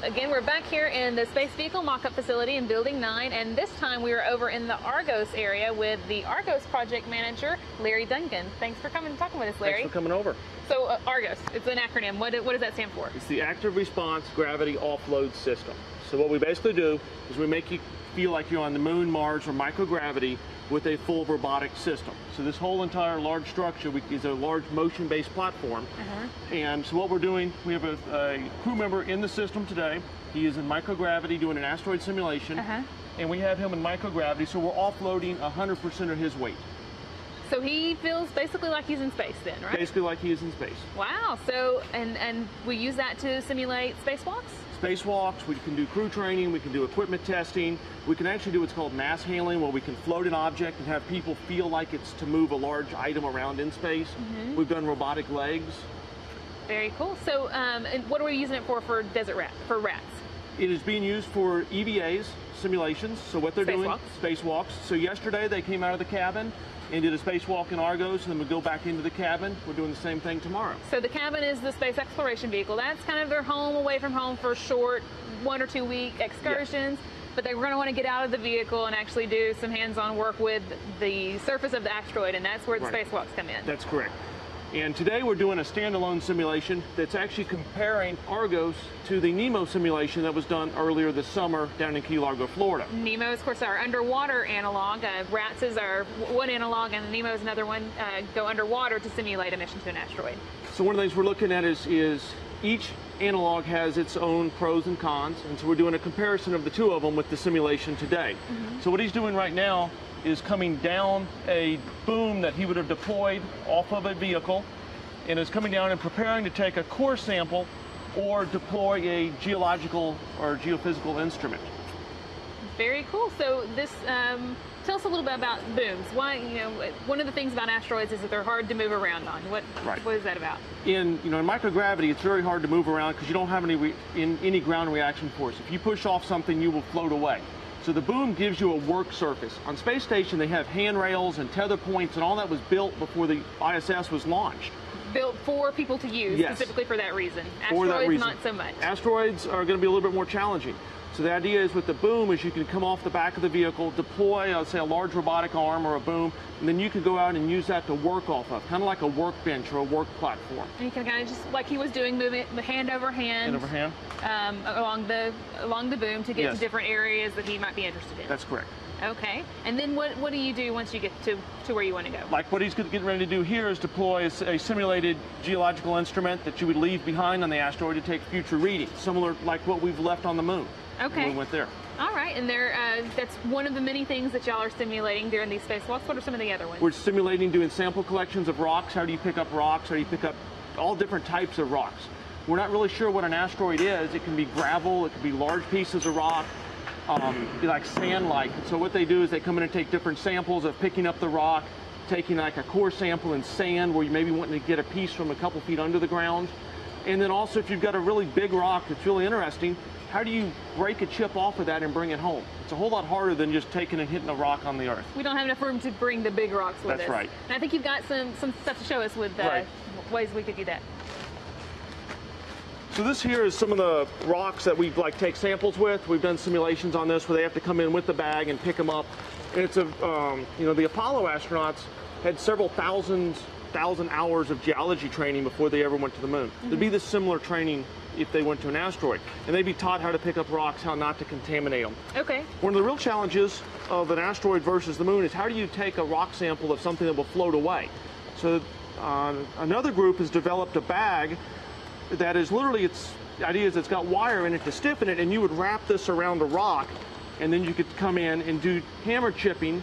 again, we're back here in the Space Vehicle Mock-Up Facility in Building 9, and this time we are over in the Argos area with the Argos Project Manager, Larry Duncan. Thanks for coming and talking with us, Larry. Thanks for coming over. So Argos, it's an acronym. What does that stand for? It's the Active Response Gravity Offload System. So what we basically do is we make you feel like you're on the moon, Mars, or microgravity with a full robotic system. So this whole entire large structure is a large motion-based platform. And so what we're doing, we have a crew member in the system today. He is in microgravity doing an asteroid simulation. And we have him in microgravity, so we're offloading 100% of his weight. So he feels basically like he's in space then, right? Basically like he is in space. Wow, so, and we use that to simulate spacewalks? Spacewalks, we can do crew training, we can do equipment testing, we can actually do what's called mass handling, where we can float an object and have people feel like it's to move a large item around in space. We've done robotic legs. Very cool. So and what are we using it for desert rats? It is being used for EVAs, simulations, so what they're doing, spacewalks. So yesterday they came out of the cabin and did a spacewalk in Argos, and then we go back into the cabin. We're doing the same thing tomorrow. So the cabin is the space exploration vehicle. That's kind of their home away from home for short 1 or 2 week excursions. But they're going to want to get out of the vehicle and actually do some hands-on work with the surface of the asteroid, and that's where the spacewalks come in. That's correct. And today we're doing a standalone simulation that's actually comparing Argos to the NEMO simulation that was done earlier this summer down in Key Largo, Florida. NEMO is, of course, our underwater analog. RATS is our one analog, and NEMO is another one, go underwater to simulate a mission to an asteroid. So one of the things we're looking at is each analog has its own pros and cons, and so we're doing a comparison of the two of them with the simulation today. So what he's doing right now is coming down a boom that he would have deployed off of a vehicle, and is coming down and preparing to take a core sample or deploy a geological or geophysical instrument. Very cool. So this, tell us a little bit about booms. Why, one of the things about asteroids is that they're hard to move around on. What is that about? In microgravity, it's very hard to move around because you don't have any ground reaction force. If you push off something, you will float away. So the boom gives you a work surface. On space station, they have handrails and tether points, and all that was built before the ISS was launched. Built for people to use, specifically for that reason. Asteroids, not so much. Asteroids are going to be a little bit more challenging. So the idea is with the boom is you can come off the back of the vehicle, deploy, let's say, a large robotic arm or a boom, and then you can go out and use that to work off of, kind of like a workbench or a work platform. And you can kind of just, like he was doing, move it hand over hand, along the boom to get to different areas that he might be interested in. That's correct. Okay, and then what do you do once you get to where you want to go? Like what he's getting ready to do here is deploy a simulated geological instrument that you would leave behind on the asteroid to take future readings, similar like what we've left on the moon. Okay. When we went there. All right, and that's one of the many things that y'all are simulating during these spacewalks. What are some of the other ones? We're simulating doing sample collections of rocks. How do you pick up rocks? How do you pick up all different types of rocks? We're not really sure what an asteroid is. It can be gravel, it can be large pieces of rock, be like sand-like. So what they do is they come in and take different samples of picking up the rock, taking like a core sample in sand where you maybe want to get a piece from a couple feet under the ground. And then also if you've got a really big rock that's really interesting, how do you break a chip off of that and bring it home? It's a whole lot harder than just taking and hitting a rock on the Earth. We don't have enough room to bring the big rocks with us. That's right. And I think you've got some stuff to show us with ways we could do that. So this here is some of the rocks that we take samples with. We've done simulations on this where they have to come in with the bag and pick them up. And it's the Apollo astronauts had several thousand hours of geology training before they ever went to the moon. There'd be this similar training if they went to an asteroid, and they'd be taught how to pick up rocks, how not to contaminate them. Okay. One of the real challenges of an asteroid versus the moon is how do you take a rock sample of something that will float away? So another group has developed a bag that is literally, the idea is it's got wire in it to stiffen it, and you would wrap this around a rock, and then you could come in and do hammer chipping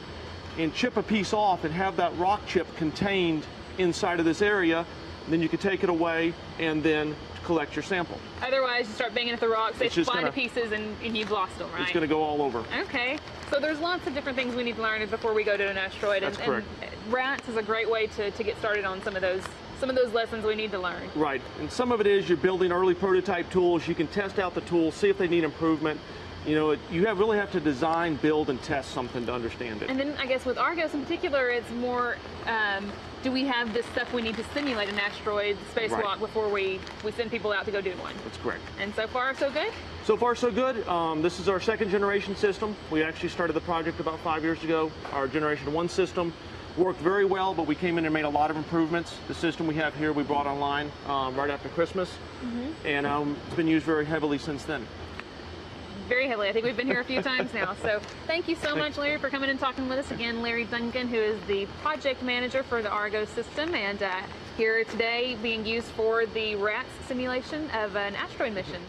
and chip a piece off and have that rock chip contained inside of this area. Then you could take it away and then collect your sample. Otherwise, you start banging at the rocks, they fly to pieces, and you've lost them, right? It's going to go all over. Okay. So there's lots of different things we need to learn before we go to an asteroid. That's correct. And RATS is a great way to get started on some of those lessons we need to learn. Right. And some of it is you're building early prototype tools. You can test out the tools, see if they need improvement. You really have to design, build, and test something to understand it. And then I guess with Argos in particular, it's more do we have this stuff we need to simulate an asteroid spacewalk Right. before we send people out to go do one? That's correct. And so far, so good? So far, so good. This is our second generation system. We actually started the project about 5 years ago. Our generation 1 system worked very well, but we came in and made a lot of improvements. The system we have here, we brought online right after Christmas, and it's been used very heavily since then. Very heavily. I think we've been here a few times now. So thank you so much, Larry, for coming and talking with us. Again, Larry Duncan, who is the project manager for the Argo system, and here today being used for the RATS simulation of an asteroid mission.